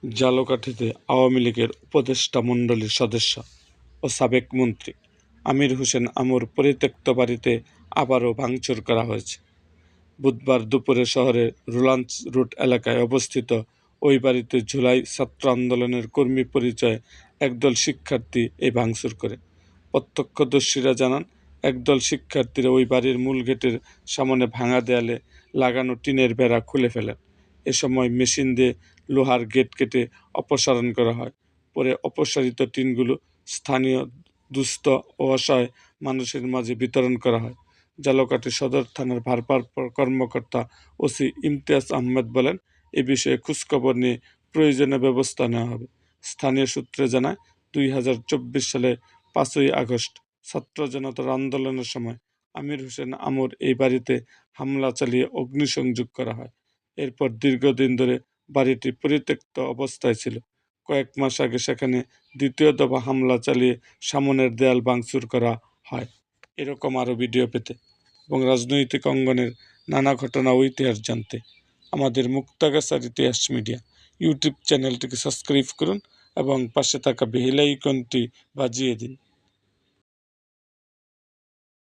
ঝালকাঠিতে আওয়ামী লীগের উপদেষ্টা মণ্ডলীর সদস্য ও সাবেক মন্ত্রী আমির হোসেন আমুর পরিত্যক্ত বাড়িতে আবারও ভাঙচুর করা হয়েছে। বুধবার দুপুরে শহরের রোল্যান্স রোড এলাকায় অবস্থিত ওই বাড়িতে জুলাই ছাত্র আন্দোলনের কর্মী পরিচয়ে একদল শিক্ষার্থী এই ভাঙচুর করে। প্রত্যক্ষদর্শীরা জানান, একদল শিক্ষার্থীরা ওই বাড়ির মূল গেটের সামনে ভাঙা দেয়ালে লাগানো টিনের বেড়া খুলে ফেলেন। এ সময় মেশিন দিয়ে লোহার গেট কেটে অপসারণ করা হয়। পরে অপসারিত টিনগুলো স্থানীয় দুস্থ ও অসহায় মানুষের মাঝে বিতরণ করা হয়। ঝালকাঠি সদর থানার ভারপ্রাপ্ত কর্মকর্তা ওসি ইমতিয়াজ আহমেদ বলেন, এ বিষয়ে খোঁজখবর নিয়ে প্রয়োজনীয় ব্যবস্থা নেওয়া হবে। স্থানীয় সূত্রে জানায়, 2024 সালে 5ই আগস্ট ছাত্র জনতার আন্দোলনের সময় আমির হোসেন আমুর এই বাড়িতে হামলা চালিয়ে অগ্নিসংযোগ করা হয়। এরপর দীর্ঘদিন ধরে বাড়িটি পরিত্যক্ত অবস্থায় ছিল। কয়েক মাস আগে সেখানে দ্বিতীয় দফা হামলা চালিয়ে সামনের দেয়াল ভাঙচুর করা হয়। এরকম আরও ভিডিও পেতে এবং রাজনৈতিক অঙ্গনের নানা ঘটনা ও ইতিহাস জানতে আমাদের মুক্তাগাছার ইতিহাস মিডিয়া ইউটিউব চ্যানেলটিকে সাবস্ক্রাইব করুন এবং পাশে থাকা বেল আইকনটি বাজিয়ে দিন।